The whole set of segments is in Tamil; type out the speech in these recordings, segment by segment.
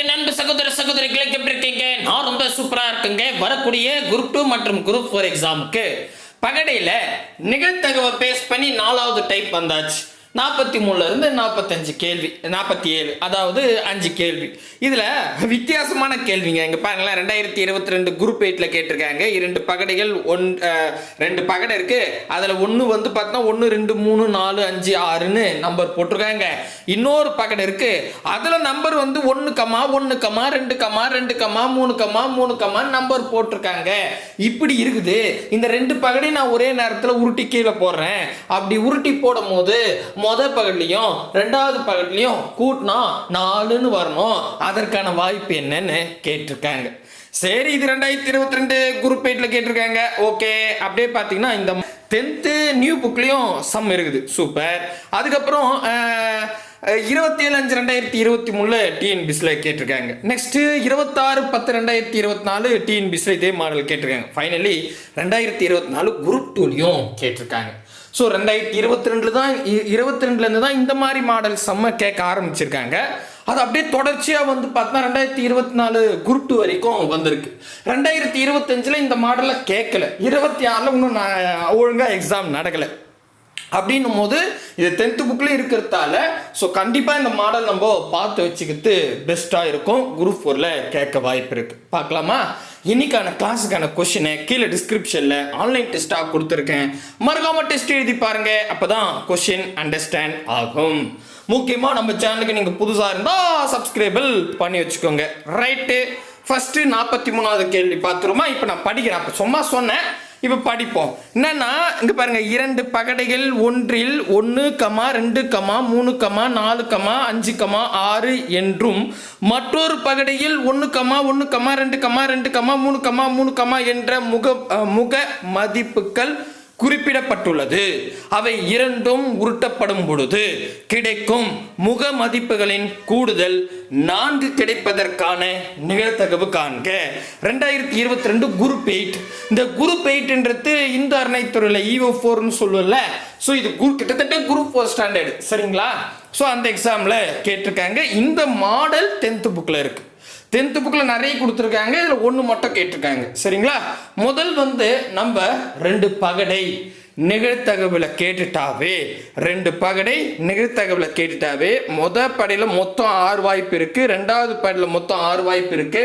என் அன்பு சகோதர சகோதரிகளை எப்படி இருக்கீங்க? நான் ரொம்ப சூப்பரா இருக்குங்க. வரக்கூடிய குரூப் 2 மற்றும் குரூப் 4 எக்ஸாமுக்கு பகடையில் நிகழ்த்தகவை பேஸ் பண்ணி 4வது டைப் வந்தாச்சு. 43 இருந்து 45 கேள்வி, 47, அதாவது 5 கேள்வி. இதில் வித்தியாசமான கேள்விங்க. இங்கே பாருங்களேன், 2022 குரூப் 8 கேட்டிருக்காங்க. 2 பகடைகள் 2 பகடை இருக்கு. அதில் ஒன்று வந்து பார்த்தா 1 2 3 4 5 6ன்னு நம்பர் போட்டிருக்காங்க. இன்னொரு பகடை இருக்கு, அதில் நம்பர் வந்து 1, 1, 2, 2, 3, 3 நம்பர் போட்டிருக்காங்க. இப்படி இருக்குது. இந்த 2 பகடை நான் ஒரே நேரத்தில் உருட்டி கீழே போடுறேன். அப்படி உருட்டி போடும் போது முதல் பகட்லையும் 2வது பகட்லையும் கூட்டினா 4ன்னு வரணும். அதற்கான வாய்ப்பு என்னன்னு கேட்டிருக்காங்க. சரி, இது 2022 குரூப் 8 கேட்டிருக்காங்க. ஓகே, அப்படியே பார்த்தீங்கன்னா இந்த 10th நியூ புக்லேயும் சம் இருக்குது. சூப்பர். அதுக்கப்புறம் 27/5/2023 டிஎன்பிஎஸ்சியில் கேட்டிருக்காங்க. நெக்ஸ்ட் 26/10/2024 டிஎன்பிஎஸ்சியில் இதே மாடல் கேட்டிருக்காங்க. ஃபைனலி 2024 குரூப் 2லையும் கேட்டிருக்காங்க. ஸோ 2022 தான் இந்த மாதிரி மாடல் செம்ம கேட்க ஆரம்பிச்சிருக்காங்க. அது அப்படியே தொடர்ச்சியாக வந்து பார்த்தா 2024 குரூப் 2 வரைக்கும் வந்திருக்கு. 2025 இந்த மாடலில் கேட்கல. 26 இன்னும் ஒழுங்காக எக்ஸாம் நடக்கலை. அப்படின்னும் போது இது 10th புக்லேயும் இருக்கிறதால ஸோ கண்டிப்பாக இந்த மாடல் நம்ம பார்த்து வச்சுக்கிறது பெஸ்ட்டாக இருக்கும். குரூப் 4ல் கேட்க வாய்ப்பு இருக்குது. பார்க்கலாமா? இன்னைக்கான கிளாஸுக்கான கொஷினை கீழே டிஸ்கிரிப்ஷனில் ஆன்லைன் டெஸ்ட்டாக கொடுத்துருக்கேன். மறக்காம டெஸ்ட் எழுதி பாருங்க. அப்போ தான் கொஷின் அண்டர்ஸ்டாண்ட் ஆகும். முக்கியமாக நம்ம சேனலுக்கு நீங்கள் புதுசாக இருந்தால் சப்ஸ்கிரைபிள் பண்ணி வச்சுக்கோங்க. ரைட்டு, ஃபஸ்ட்டு 43வது கேள்வி பார்த்துருமா? இப்போ நான் படிக்கிறேன். அப்போ சும்மா சொன்னேன், இப்போ படிப்போம். என்னன்னா இங்கே பாருங்க, 2 பகடைகள் ஒன்றில் 1, 2, 3, 4, 5, 6 என்றும் மற்றொரு பகடையில் 1, 1, 2, 2, 3, 3 என்ற முக மதிப்புகள் குறிப்பிடப்பட்டுள்ளது. அவை இரண்டும் உருட்டப்படும் பொழுது கிடைக்கும் முக மதிப்புகளின் கூடுதல் 4 கிடைப்பதற்கான நிகழ்தகவு காண்க. 2022 குரூப் 8. இந்த குரூப் 8ன்றது இந்த அறநிலைத்துறையில் EO4ன்னு சொல்லுவல. ஸோ இது கிட்டத்தட்ட குரூப் 4 ஸ்டாண்டர்டு. சரிங்களா? ஸோ அந்த எக்ஸாமில் கேட்டிருக்காங்க. இந்த மாடல் 10th புக்கில் இருக்கு. 10th புக்கில் நிறைய கொடுத்துருக்காங்க. இதில் 1 மட்டும் கேட்டிருக்காங்க. சரிங்களா? முதல் வந்து நம்ம 2 பகடை நிகழ்த்தகவில் கேட்டுட்டாவே, 2 பகடை நிகழ்த்தகவில் கேட்டுட்டாவே முதல் படையில் மொத்தம் 6 வாய்ப்பு இருக்கு. 2வது படையில் மொத்தம் 6 வாய்ப்பு இருக்கு.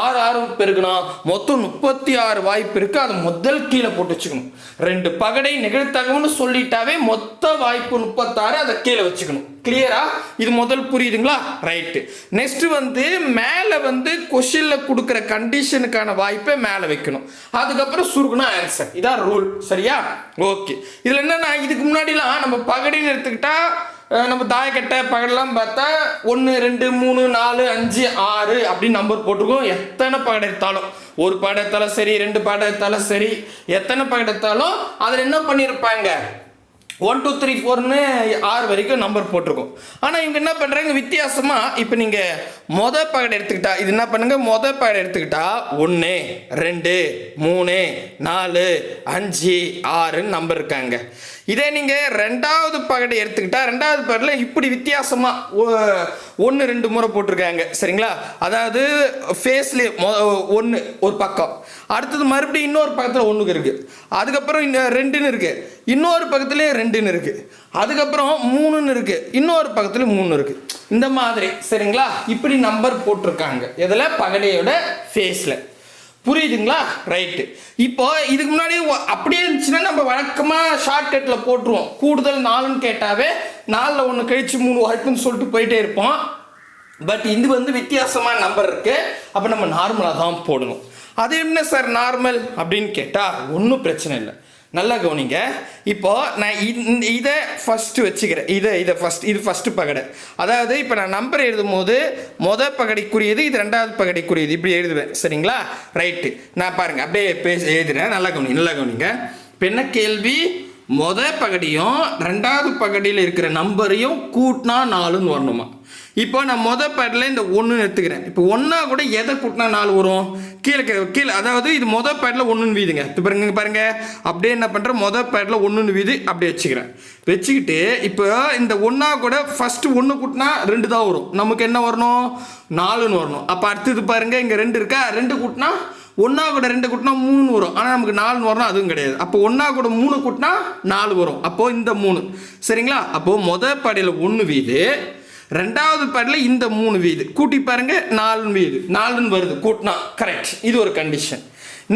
6 பெருக்கணும் மொத்தம் 36 வாய்ப்பு இருக்கு. அதை முதல் கீழே போட்டு வச்சுக்கணும். 2 பகடை நிகழ்த்தகவுன்னு சொல்லிட்டாவே மொத்த வாய்ப்பு 36, அதை கீழே வச்சுக்கணும். கிளியரா? இது முதல் புரியுதுங்களா? ரைட்டு. நெக்ஸ்ட் வந்து மேலே வந்து கொஸ்டின்ல கொடுக்குற கண்டிஷனுக்கான வாய்ப்பை மேலே வைக்கணும். அதுக்கப்புறம் சுருக்கணும் ஆன்சர். இதான் ரூல். சரியா? ஓகே. இதில் என்னன்னா, இதுக்கு முன்னாடிலாம் நம்ம பகடின்னு எடுத்துக்கிட்டா நம்ம தாயக்கட்டை பகடெல்லாம் பார்த்தா 1 2 3 4 5 6 அப்படின்னு நம்பர் போட்டுருக்கோம். எத்தனை பகடை எடுத்தாலும், ஒரு பகடை எடுத்தாலும் சரி, 2 பகடை எடுத்தாலும் சரி, எத்தனை பகடை எடுத்தாலும் அதில் என்ன பண்ணியிருப்பாங்க, 1 2 3 4ன்னு 6 வரைக்கும் நம்பர் போட்டிருக்கோம். ஆனால் இவங்க என்ன பண்ணுறாங்க வித்தியாசமாக, இப்போ நீங்கள் மொதல் பகடை எடுத்துக்கிட்டா, இது என்ன பண்ணுங்க, மொதல் பகடை எடுத்துக்கிட்டா 1 2 3 4 5 6ன்னு நம்பர் இருக்காங்க. இதே நீங்கள் 2வது பகடை எடுத்துக்கிட்டா 2வது பகடையில் இப்படி வித்தியாசமாக 1 2 முறை போட்டிருக்காங்க. சரிங்களா? அதாவது ஃபேஸ்லேயே 1 ஒரு பக்கம், அடுத்தது மறுபடியும் இன்னொரு பக்கத்தில் 1 இருக்குது, அதுக்கப்புறம் 2ன்னு இருக்குது, இன்னொரு பக்கத்துலேயே 2ன்னு இருக்குது, அதுக்கப்புறம் 3ன்னு இருக்குது, இன்னொரு பக்கத்தில் 3 இருக்குது. இந்த மாதிரி. சரிங்களா? இப்படி நம்பர் போட்டிருக்காங்க. இதில் பகடையோட ஃபேஸில். புரியுதுங்களா? ரைட்டு. இப்போ இதுக்கு முன்னாடி அப்படியே இருந்துச்சுன்னா நம்ம வழக்கமாக ஷார்ட்கட்டில் போட்டுருவோம். கூடுதல் 4ன்னு கேட்டாவே 4ல் 1 கழிச்சு 3 வாய்ப்புன்னு சொல்லிட்டு போயிட்டே இருப்போம். பட் இது வந்து வித்தியாசமான நம்பர் இருக்கு. அப்போ நம்ம நார்மலாக தான் போடணும். அது என்ன சார் நார்மல் அப்படின்னு கேட்டால் ஒன்றும் பிரச்சனை இல்லை. நல்லா கவனிங்க. இப்போ நான் இதை ஃபஸ்ட்டு வச்சுக்கிறேன். இது ஃபஸ்ட்டு பகடை. அதாவது இப்போ நான் நம்பர் எழுதும் போது மொதல் பகடைக்குரியது, இது 2வது பகடைக்குரியது, இப்படி எழுதுவேன். சரிங்களா? ரைட்டு. நான் பாருங்கள் அப்படியே எழுதுறேன். நல்லா கவனிங்க. இப்போ என்ன கேள்வி, பகடியும் ரெண்டாவது பகடியில் இருக்கிற நம்பரையும் கூட்டினா 4ன்னு வரணுமா. இப்போ நான் பேடில் இந்த 1 எடுத்துக்கிறேன். இப்போ 1 கூட எதை கூட்டினா 4 வரும்? கீழே அதாவது இது பேடில் 1ன்னு வீதுங்க. இப்போ பாருங்க அப்படியே என்ன பண்ணுறேன், பேடில் 1ன்னு வீது அப்படியே வச்சுக்கிட்டு இப்போ இந்த 1 கூட ஃபஸ்ட்டு 1 கூட்டினா 2 தான் வரும். நமக்கு என்ன வரணும், 4ன்னு வரணும். அப்போ அடுத்தது பாருங்க இங்கே 2 இருக்கா, 2 கூட்டினா 1 கூட 2 கூட்டினா 3ன்னு வரும். ஆனால் நமக்கு 4ன்னு வரணும், அதுவும் கிடையாது. அப்போ 1 கூட 3 கூட்டினா 4 வரும். அப்போது இந்த 3 சரிங்களா. அப்போது படியில் 1 வீது, ரெண்டாவது பேடில் இந்த 3 வீது கூட்டி பாருங்க 4 வீது 4ன்னு வருது கூட்டினா கரெக்ட். இது ஒரு கண்டிஷன்.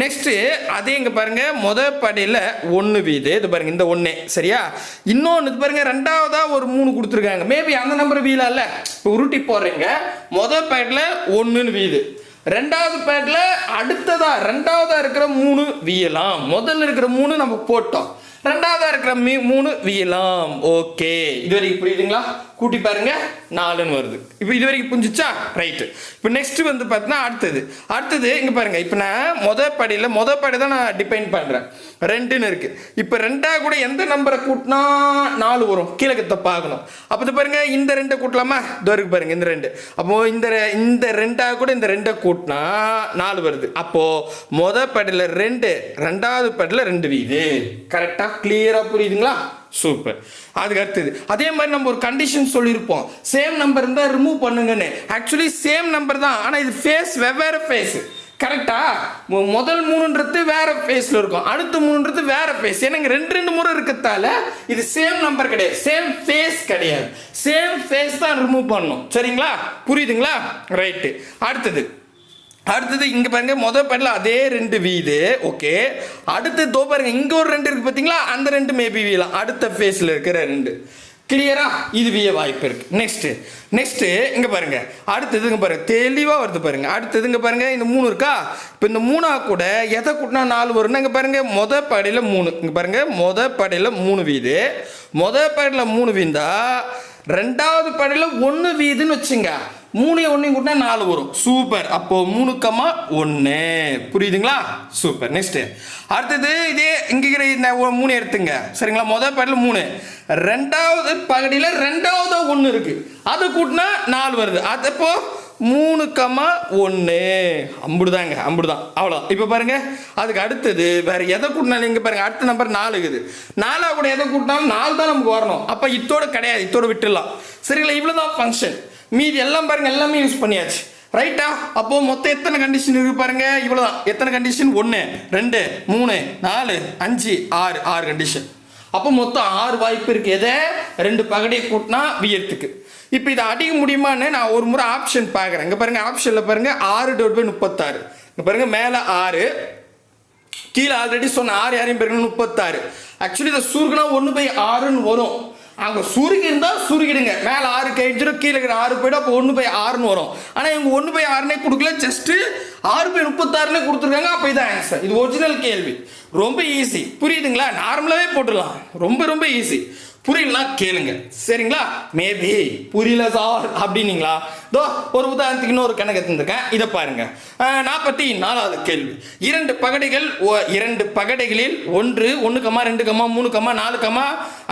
நெக்ஸ்ட்டு அதே இங்கே பாருங்க படியில் 1 வீது, இது பாருங்க இந்த 1 சரியா. இன்னொன்று இது பாருங்க ரெண்டாவதாக ஒரு 3 கொடுத்துருக்காங்க. மேபி அந்த நம்பர் வீலா இல்லை, இப்போ உருட்டி போடுறீங்க. பேடில் 1ன்னு வீது, ரெண்டாவது பேடில் ரெண்டாவதாக இருக்கிற 3 வீயலாம். முதல்ல இருக்கிற 3 நம்ம போட்டோம், ரெண்டாவதா இருக்கிற 3 வீயலாம். ஓகே, இது வரைக்கும் புரியுதுங்களா? கூட்டி பாருங்க 4ன்னு வருது. இப்போ இது வரைக்கும் புரிஞ்சிச்சா? ரைட்டு. இப்போ நெக்ஸ்ட் வந்து பார்த்தீங்கன்னா அடுத்தது இங்கே பாருங்க. இப்போ நான் படி தான் நான் டிபைன் பண்ணுறேன். 2ன்னு இருக்கு. இப்போ 2 கூட எந்த நம்பரை கூட்டினா 4 வரும்? கீழே பார்க்கணும். அப்போ பாருங்க இந்த 2 கூட்டலாமா? இது வரைக்கும் பாருங்க இந்த 2. அப்போ இந்த 2 கூட இந்த 2 கூட்டினா 4 வருது. அப்போ படியில் 2, ரெண்டாவது படியில் 2 வீது. கரெக்டா கிளியரா புரியுதுங்களா? சூப்பர். அதுக்கு அடுத்தது அதே மாதிரி நம்ம ஒரு கண்டிஷன் சொல்லியிருப்போம், சேம் நம்பர் இருந்தால் ரிமூவ் பண்ணுங்கன்னு. ஆக்சுவலி சேம் நம்பர் தான், ஆனால் இது ஃபேஸ் வெவ்வேறு ஃபேஸ். கரெக்டா? முதல் 3ன்றது வேற ஃபேஸில் இருக்கும், அடுத்த 3ன்றது வேற ஃபேஸ். ஏன்னா 2 முறை இருக்கிறதால இது சேம் நம்பர் கிடையாது, சேம் ஃபேஸ் கிடையாது. சேம் ஃபேஸ் தான் ரிமூவ் பண்ணணும். சரிங்களா? புரியுதுங்களா? ரைட்டு. அடுத்தது இங்கே பாருங்க படியில் அதே 2 வீது. ஓகே, அடுத்து பாருங்க இங்கே ஒரு 2 இருக்கு பார்த்தீங்களா, அந்த 2 மேபி வீலாம் அடுத்த ஃபேஸில் இருக்கிற 2. கிளியரா? இது வீய வாய்ப்பு இருக்கு. நெக்ஸ்ட்டு இங்கே பாருங்க, அடுத்தது இங்கே பாருங்க தெளிவாக வருது பாருங்க. அடுத்தது இங்கே பாருங்க இந்த 3 இருக்கா. இப்போ இந்த 3 கூட எதை கூட்டினா 4 வரும்னா இங்கே பாருங்க படியில் 3. இங்கே பாருங்க படியில் 3 வீது, படியில் 3 வீந்தா ரெண்டாவது படியில் 1 வீதுன்னு வச்சுங்க. 3 1 கூட்டினா 4 வரும். சூப்பர். அப்போ 3,1 புரியுதுங்களா? சூப்பர். நெக்ஸ்ட் அடுத்தது இதே இங்கே இந்த 3 எடுத்துங்க சரிங்களா. படியில் 3, ரெண்டாவது பகுதியில் ரெண்டாவது 1 இருக்கு, அது கூட்டினா 4 வருது. அது அப்போ 3,1 அம்புடுதாங்க, அம்புடுதான், அவ்வளோதான். இப்போ பாருங்க அதுக்கு அடுத்தது வேற எதை கூட்டினாலும் இங்கே பாருங்க அடுத்த நம்பர் 4 இருக்குது. 4 கூட எதை கூட்டினாலும் 4 தான் நமக்கு வரணும். அப்போ இத்தோட கிடையாது, இத்தோட விட்டுடலாம். சரிங்களா? இவ்வளோதான் ஃபங்க்ஷன். மீதி எல்லாம் பாருங்க எல்லாமே யூஸ் பண்ணியாச்சு. ரைட்டா? அப்போ மொத்தம் எத்தனை கண்டிஷன் இருக்கு பாருங்க, இவ்வளோதான். எத்தனை கண்டிஷன்? 1 2 3 4 5 6 கண்டிஷன். அப்போ மொத்தம் 6 வாய்ப்பு இருக்கு. எதை? 2 பகடியை கூட்டினா வீயறதுக்கு. இப்போ இதை அடிக்க முடியுமான்னு நான் ஒரு முறை ஆப்ஷன் பார்க்குறேன். இங்கே பாருங்க ஆப்ஷனில் பாருங்க 6/36. இங்கே பாருங்க மேலே 6, கீழே ஆல்ரெடி சொன்ன 6 யாரையும் பாருங்க 36. ஆக்சுவலி இதை சுருக்குனா 1/6ன்னு வரும். அங்கே சுருகி இருந்தால் சுருகிடுங்க, மேலே 6 கழிச்சிடும், கீழே 6 போய்டும். அப்போ 1/6ன்னு வரும். ஆனால் இவங்க 1/6னே கொடுக்கல, ஜஸ்ட்டு 6/36னே கொடுத்துருக்காங்க. அப்போ இதான் ஆன்சர். இது ஒரிஜினல் கேள்வி, ரொம்ப ஈஸி. புரியுதுங்களா? நார்மலாகவே போட்டுடலாம், ரொம்ப ஈஸி. புரியலாம் கேளுங்க சரிங்களா. மேபி புரியல சார் அப்படின்னீங்களா? இதோ ஒரு உதாரணத்துக்கு இன்னொரு கணக்கு எடுத்துருக்கேன், இதை பாருங்க. 44வது கேள்வி. 2 பகடைகளில் 1 1, 2, 3, 4,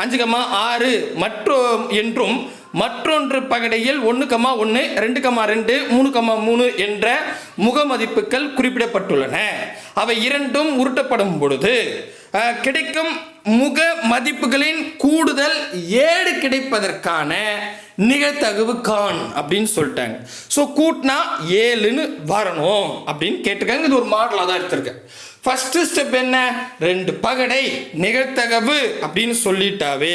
5, 6 என்றும் மற்றொன்று பகடையில் 1, 1, 2, 2, 3, 3 என்ற முகமதிப்புகள் குறிப்பிடப்பட்டுள்ளன. அவை இரண்டும் உருட்டப்படும் பொழுது கிடைக்கும் முக மதிப்புகளின் கூடுதல் 7 கிடைப்பதற்கான நிகழ்தகவு கான் அப்படின்னு சொல்லிட்டாங்க. ஸோ கூட்டினா 7ன்னு வரணும் அப்படின்னு கேட்டிருக்காங்க. இது ஒரு மாடலாக தான் எடுத்திருக்கேன். ஃபர்ஸ்ட் ஸ்டெப் என்ன? 2 பகடை நிகழ்தகவு அப்படின்னு சொல்லிட்டாவே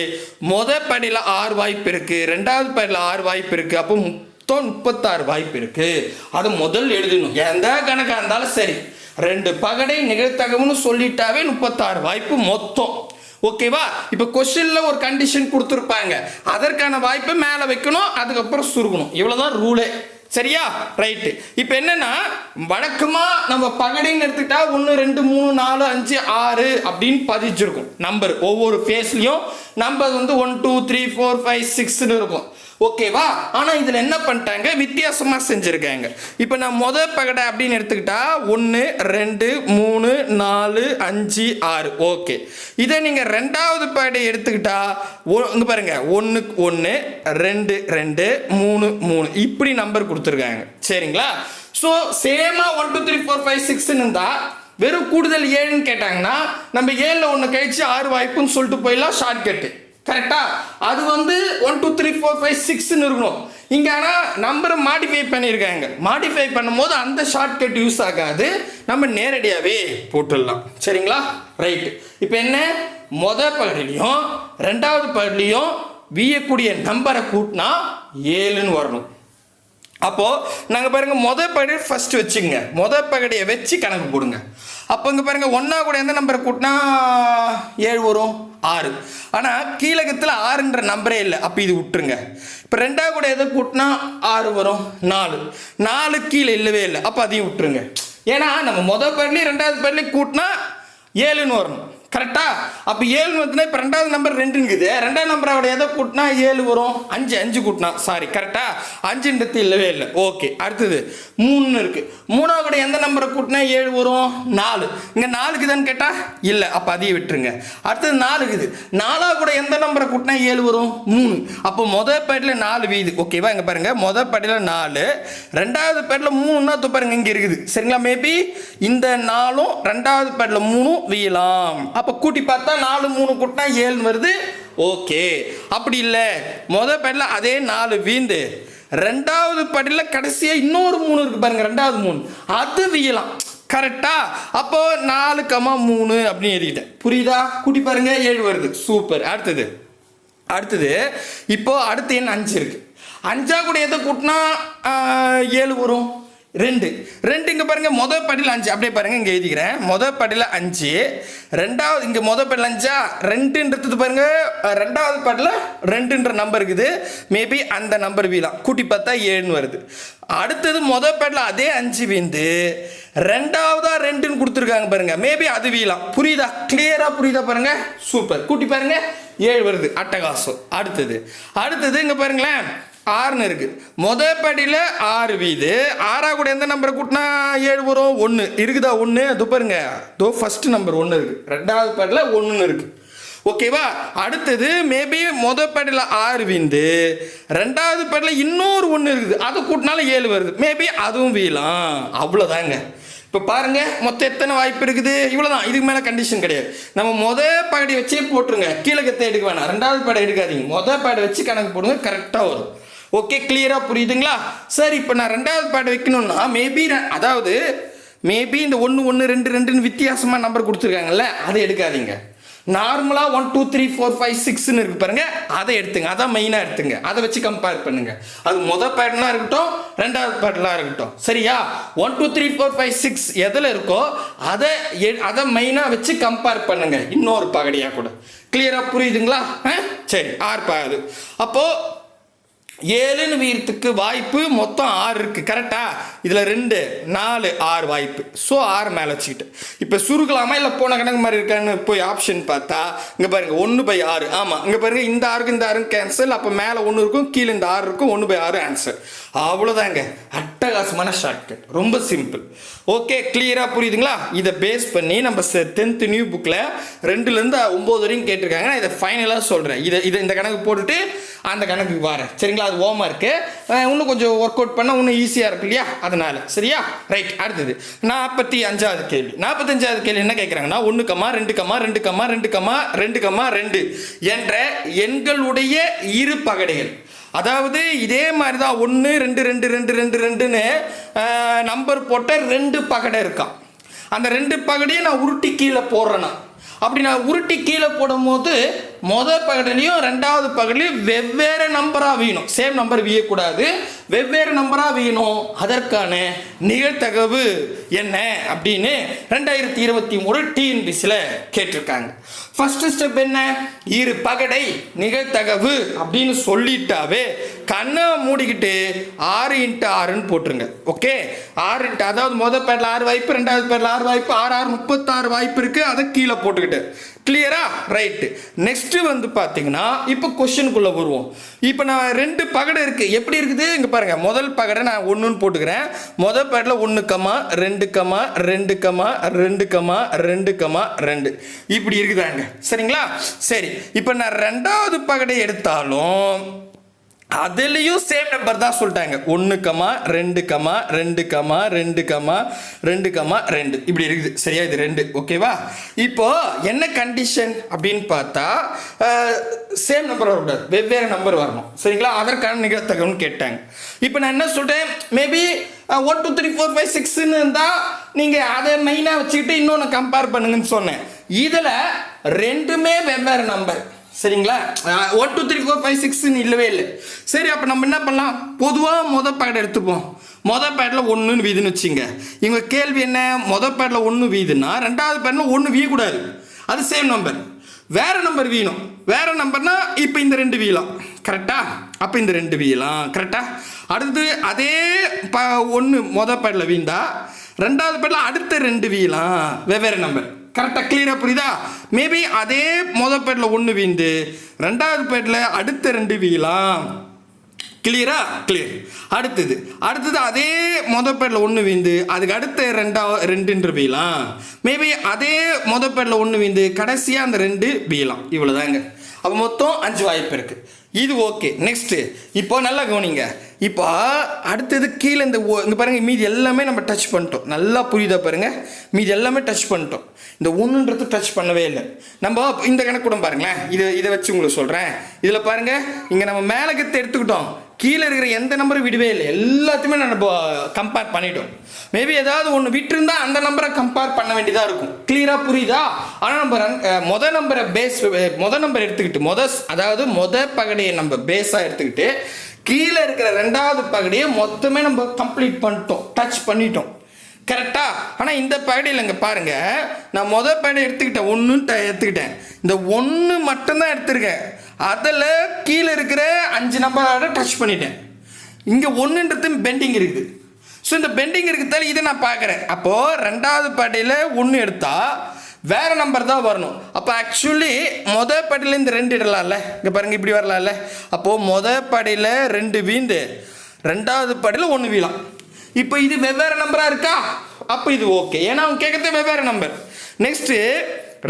படியில் 6 வாய்ப்பு இருக்கு, ரெண்டாவது படியில் 6 வாய்ப்பு இருக்கு. அப்போ மொத்தம் 36 வாய்ப்பு இருக்கு. அது முதல் எழுதணும், எந்த கணக்காக இருந்தாலும் சரி. 2 பகடை நிகழ்தகவுன்னு சொல்லிட்டாவே 36 வாய்ப்பு மொத்தம். ஓகேவா? இப்போ கொஸ்டின்ல ஒரு கண்டிஷன் கொடுத்துருப்பாங்க, அதற்கான வாய்ப்பை மேலே வைக்கணும், அதுக்கப்புறம் சுருக்கணும். இவ்வளோதான் ரூலே. சரியா? ரைட்டு. இப்போ என்னன்னா வழக்கமா நம்ம பகடைன்னு எடுத்துக்கிட்டா 1 2 3 4 5 6 அப்படின்னு பதிச்சிருக்கும் நம்பர். ஒவ்வொரு ஃபேஸ்லையும் நம்பர் வந்து 1 2 3 4 5 6ன்னு இருக்கும். ஓகேவா? ஆனா இதுல என்ன பண்ணிட்டாங்க, வித்தியாசமா செஞ்சிருக்காங்க. இப்ப நான் முதல் பகடை அப்படின்னு எடுத்துக்கிட்டா 1 2 3 4 5 6. ஓகே, இதை நீங்க ரெண்டாவது பகடை எடுத்துக்கிட்டா இங்க பாருங்க 1 1 2 2 3 3 இப்படி நம்பர் கொடுத்துருக்காங்க. சரிங்களா? ஸோ சேமா 1 2 3 4 5 6 இருந்தா வெறும் கூடுதல் 7ன்னு கேட்டாங்கன்னா நம்ம 7ல் 1 கழிச்சு 6 வாய்ப்புன்னு சொல்லிட்டு போயிடலாம், ஷார்ட்கட்டு. கரெக்டா? அது வந்து 1 2 3 4 5 6ன்னு இருக்கணும். இங்க ஆனா நம்பரை மாடிஃபை பண்ணியிருக்காங்க. மாடிஃபை பண்ணும்போது அந்த ஷார்ட்கட் யூஸ் ஆகாது, நம்ம நேரடியாகவே போட்டுடலாம். சரிங்களா? ரைட்டு. இப்போ என்ன, முதல் பகுதியிலையும் ரெண்டாவது பகுதியிலையும் வீயக்கூடிய நம்பரை கூட்டினா 7ன்னு வரணும். அப்போ நாங்கள் பாருங்க முதல் பகடி ஃபர்ஸ்ட் வச்சுங்க, முதல் பகடியை வச்சு கணக்கு போடுங்க. அப்போ இங்கே பாருங்க ஒன்றா கூட எந்த நம்பரை கூட்டினா 7 வரும், 6. ஆனால் கீழகத்தில் 6ன்ற நம்பரே இல்லை, அப்போ இது விட்டுருங்க. இப்போ ரெண்டாவது கூட எதை கூட்டினா 6 வரும், 4. 4 கீழே இல்லவே இல்லை, அப்போ அதையும் விட்டுருங்க. ஏன்னா நம்ம முதல் பகடிலையும் ரெண்டாவது பகடிலையும் கூட்டினா 7ன்னு வரணும். கரெக்டா? அப்போ 7 வந்துன்னா இப்போ ரெண்டாவது நம்பர் 2ங்குது, ரெண்டாவது நம்பரோட எதை கூட்டினா 7 வரும், 5 கூட்டினா, சாரி கரெக்டா, 5ன்றது இல்லவே இல்லை. ஓகே, அடுத்தது 3 இருக்கு. மூணாவது கூட எந்த நம்பரை கூட்டினா 7 வரும், 4. இங்கே 4க்கு தான் கேட்டா இல்லை, அப்போ அதையும் விட்டுருங்க. அடுத்தது 4க்குது, 4ஆவது கூட எந்த நம்பரை கூட்டினா 7 வரும், 3. அப்போ முதல் பேட்டில் 4 வீது. ஓகேவா? இங்கே பாருங்க முதல் பேட்டில் 4, ரெண்டாவது பேட்டில் 3ன்னா பாருங்க இங்கே இருக்குது. சரிங்களா? மேபி இந்த 4ம் ரெண்டாவது பேட்டில் 3ம் வீழலாம். அப்போ கூட்டி பார்த்தா 4 3 கூட்டினா 7 வருது. ஓகே, அப்படி இல்லை முதல் படியில் அதே 4 வீந்து ரெண்டாவது படியில் கடைசியாக இன்னொரு 3 இருக்கு பாருங்க, ரெண்டாவது 3 அது வீழலாம். கரெக்டா? அப்போ 4, 3 அப்படின்னு எழுதிக்கிட்டேன். புரியுதா? கூட்டி பாருங்க 7 வருது. சூப்பர். அடுத்தது இப்போ அடுத்து என்ன 5 இருக்கு. 5ஆ கூட எதை கூட்டினா 7 வரும், 2. இங்கே பாருங்க முதல் படியில் 5, அப்படியே பாருங்க இங்கே எழுதிக்கிறேன். முதல் படியில் 5, ரெண்டாவது இங்கே முதல் படியில் 5ஆ 2ன்றது பாருங்க, ரெண்டாவது படியில் 2ன்ற நம்பர் இருக்குது. மேபி அந்த நம்பர் வீழலாம். கூட்டி பார்த்தா 7ன்னு வருது. அடுத்தது முதல் படியில் அதே 5 வீந்து ரெண்டாவதா 2ன்னு கொடுத்துருக்காங்க பாருங்க, மேபி அது வீழலாம். புரியுதா? கிளியரா புரியுதா? பாருங்க சூப்பர். கூட்டி பாருங்க 7 வருது. அட்டகாசம். அடுத்தது இங்கே பாருங்களேன் 6ன்னு இருக்கு. முதல் படியில் 6 வீது, 6ஆ கூட எந்த நம்பரை கூட்டினா 7 வரும், 1 இருக்குதா? 1 அது பாருங்க, ஃபர்ஸ்ட் நம்பர் 1 இருக்கு, ரெண்டாவது படியில் 1ன்னு இருக்கு. ஓகேவா? அடுத்தது மேபி முதல் படியில் 6 வீந்து ரெண்டாவது படியில் இன்னொரு 1 இருக்குது, அது கூட்டினாலும் 7 வருது. மேபி அதுவும் வீழலாம். அவ்வளோதாங்க. இப்போ பாருங்க மொத்தம் எத்தனை வாய்ப்பு இருக்குது, இவ்வளோதான். இதுக்கு மேலே கண்டிஷன் கிடையாது. நம்ம முதல் பகடி வச்சே போட்டுருங்க, கீழகத்தை எடுக்க வேணாம், ரெண்டாவது படம் எடுக்காதீங்க, முதல் படம் வச்சு கணக்கு போடுங்க, கரெக்டாக வரும். ஓகே, கிளியராக புரியுதுங்களா? சரி, இப்போ நான் ரெண்டாவது பாட்டு வைக்கணும்னா மேபி இந்த 1 1 2 2ன்னு வித்தியாசமாக நம்பர் கொடுத்துருக்காங்கல்ல, அதை எடுக்காதீங்க. நார்மலாக 1 2 3 4 5 6ன்னு இருக்கு பாருங்க, அதை எடுத்துங்க. அதான் மெயினாக எடுத்துங்க, அதை வச்சு கம்பேர் பண்ணுங்க. அது முதல் பேட்டர்னாக இருக்கட்டும், ரெண்டாவது பேட்டர்னாக இருக்கட்டும். சரியா? 1 2 3 4 5 6 எதில் இருக்கோ அதை மெயினாக வச்சு கம்பேர் பண்ணுங்க, இன்னொரு பகடியாக கூட. கிளியராக புரியுதுங்களா? சரி, 6 பாகுது. அப்போது 7ன்னு வீரத்துக்கு வாய்ப்பு மொத்தம் 6 இருக்கு. கரெக்டா? இதில் 2 4 6 வாய்ப்பு. ஸோ 6 மேலே வச்சுக்கிட்டு இப்போ சுருக்கலாமா இல்லை போன கணக்கு மாதிரி இருக்கான்னு போய் ஆப்ஷன் பார்த்தா இங்கே பாருங்க 1/6. ஆமாம், இங்கே பாருங்க இந்த 6க்கு இந்த 6 கேன்சல். அப்போ மேலே 1 இருக்கும், கீழே இந்த 6 இருக்கும், 1/6 ஆன்சர். அவ்வளோதாங்க. அட்டகாசமான ஷார்ட்கட், ரொம்ப சிம்பிள். ஓகே, கிளியராக புரியுதுங்களா? இதை பேஸ் பண்ணி நம்ம 10th நியூ புக்கில் 2லேருந்து 9 வரைக்கும் கேட்டிருக்காங்க. நான் இதை ஃபைனலாக சொல்கிறேன். இதை இந்த கணக்கு போட்டுட்டு அந்த கணக்குக்கு வரேன். சரிங்களா? அது ஓமா இருக்கு, இன்னும் கொஞ்சம் ஒர்க் அவுட் பண்ணால் இன்னும் ஈஸியாக இருக்கு இல்லையா? அதனால. சரியா? ரைட். அடுத்தது 45வது கேள்வி. 45வது கேள்வி என்ன கேட்குறாங்கன்னா 1, 2, 2, 2, 2, 2 என்ற எண்களுடைய இரு பகடைகள். அதாவது இதே மாதிரி தான் 1 2 2 2 2 2ன்னு நம்பர் போட்ட 2 பகடை இருக்கான். அந்த 2 பகடையும் நான் உருட்டி கீழே போடுறேன்னா, அப்படி நான் உருட்டி கீழே போடும்போது முதல் பகடிலையும் ரெண்டாவது பகடிலையும் வெவ்வேறு நம்பராக வீணும். சேம் நம்பர் வீயக்கூடாது, வெவ்வேறு நம்பராக வீணும். அதற்கான நிகழ்தகவு என்ன அப்படின்னு 2023 டிஎன்பிசியில் கேட்டிருக்காங்க. ஃபர்ஸ்ட் ஸ்டெப் என்ன? இரு பகடை நிகழ்தகவு அப்படின்னு சொல்லிட்டாவே கண்ணை மூடிக்கிட்டு 6 × 6ன்னு போட்டுருங்க. ஓகே, 6 அதாவது முதல் பேரில் 6 வாய்ப்பு, ரெண்டாவது பேரில் 6 வாய்ப்பு, 6 6 36 வாய்ப்பு இருக்குது. அதை கீழே போட்டுக்கிட்டு கிளியரா? ரைட்டு. நெக்ஸ்ட் வந்து பார்த்தீங்கன்னா இப்போ கொஸ்டினுக்குள்ள வருவோம். இப்போ நான் 2 பகடை இருக்கு. எப்படி இருக்குது இங்க பாருங்க. முதல் பகடை நான் 1ன்னு போட்டுக்கிறேன். முதல் பகடில் 1, 2, 2, 2, 2 இப்படி இருக்குதாங்க. சரிங்களா? சரி, இப்போ நான் 2வது பகடை எடுத்தாலும் அதுலேயும் சேம் நம்பர் தான் சொல்லிட்டாங்க. 1, 2, 2, 2, 2, 2 இப்படி இருக்குது. சரியா? இது 2. ஓகேவா? இப்போ என்ன கண்டிஷன் அப்படின்னு பார்த்தா சேம் நம்பர் வரக்கூடாது, வெவ்வேறு நம்பர் வரணும். சரிங்களா? அதற்கான நிகழ்த்தகவல்னு கேட்டாங்க. இப்போ நான் என்ன சொல்கிறேன், மேபி 1 2 3 4 5 6ன்னு இருந்தால் நீங்கள் அதை மெயினாக வச்சுக்கிட்டு இன்னொன்று கம்பேர் பண்ணுங்கன்னு சொன்னேன். இதில் ரெண்டுமே வெவ்வேறு நம்பர். சரிங்களா? 1 2 3 4 5 6ன்னு இல்லவே இல்லை. சரி, அப்போ நம்ம என்ன பண்ணலாம், பொதுவாக மொதல் பேட் எடுத்துப்போம். மொதல் பேட்டில் 1 வீதுன்னு வச்சுங்க. இவங்க கேள்வி என்ன, மொதல் பேட்டில் 1 வீதுன்னா 2வது பேட்டில் 1 வீயக்கூடாது, அது சேம் நம்பர். வேற நம்பர் வீணும். வேற நம்பர்னா இப்போ இந்த 2 வீலாம். கரெக்டா? அப்போ இந்த 2 வீலாம். கரெக்டா? அடுத்து அதே 1 மொதல் பேட்டில் வீந்தா 2வது பேட்டில் அடுத்த 2 வீலாம், வெவ்வேறு நம்பர். கரெக்டாக? கிளியராக புரியுதா? மேபி அதே மொதல் பேட்டில் 1 வீந்து 2வது பேட்டில் அடுத்த 2 வீலாம். கிளியரா? கிளியர். அடுத்தது அதே மொதல் பேட்டில் 1 வீந்து அதுக்கு அடுத்த 2 வீலாம். மேபி அதே மொதல் பேட்டில் 1 வீந்து கடைசியாக அந்த 2 வீலாம். இவ்வளோதாங்க. அப்போ மொத்தம் 5 வாய்ப்பு இருக்குது. இது ஓகே. நெக்ஸ்ட்டு இப்போ நல்லா கவனிங்க. இப்போ அடுத்தது கீழே இங்கே பாருங்கள், மீதி எல்லாமே நம்ம டச் பண்ணிட்டோம். நல்லா புரியுதா பாருங்கள், மீதி எல்லாமே டச் பண்ணிட்டோம். இந்த 1ன்றது டச் பண்ணவே இல்லை. நம்ம இந்த கணக்கு கூட பாருங்களேன், இதை வச்சு உங்களுக்கு சொல்கிறேன். இதில் பாருங்கள், இங்கே நம்ம மேலே கற்று எடுத்துக்கிட்டோம், கீழே இருக்கிற எந்த நம்பரும் விடவே இல்லை, எல்லாத்தையுமே நம்ம கம்பேர் பண்ணிட்டோம். மேபி ஏதாவது ஒன்று விட்டுருந்தா அந்த நம்பரை கம்பேர் பண்ண வேண்டியதாக இருக்கும். கிளியராக புரியுதா? ஆனால் நம்ம மொதல் நம்பர் எடுத்துக்கிட்டு அதாவது மொதல் பகடையை நம்ம பேஸாக எடுத்துக்கிட்டு கீழே இருக்கிற 2வது பகடையை மொத்தமே நம்ம கம்ப்ளீட் பண்ணிட்டோம், டச் பண்ணிட்டோம். கரெக்டா? ஆனால் இந்த பகடையில் இங்கே பாருங்க, நான் மொதல் பகடை எடுத்துக்கிட்டேன், 1 எடுத்துக்கிட்டேன். இந்த 1 மட்டும்தான் எடுத்திருக்கேன். அதில் கீழே இருக்கிற 5 நம்பரோட டச் பண்ணிட்டேன். இங்கே 1ன்றது பெண்டிங் இருக்குது. ஸோ இந்த பெண்டிங் இருக்கிறதால இதை நான் பார்க்குறேன். அப்போது 2வது படையில் 1 எடுத்தால் வேறு நம்பர் தான் வரணும். அப்போ ஆக்சுவலி மொதல் படையில் இந்த 2 இடலாம்ல, இங்கே பாருங்கள், இப்படி வரலாம்ல. அப்போது மொதல் படையில் 2 வீந்து 2வது படையில் 1 வீழாம். இப்போ இது வெவ்வேறு நம்பராக இருக்கா? அப்போ இது ஓகே, ஏன்னா அவங்க கேட்குறது வெவ்வேறு நம்பர். நெக்ஸ்ட்டு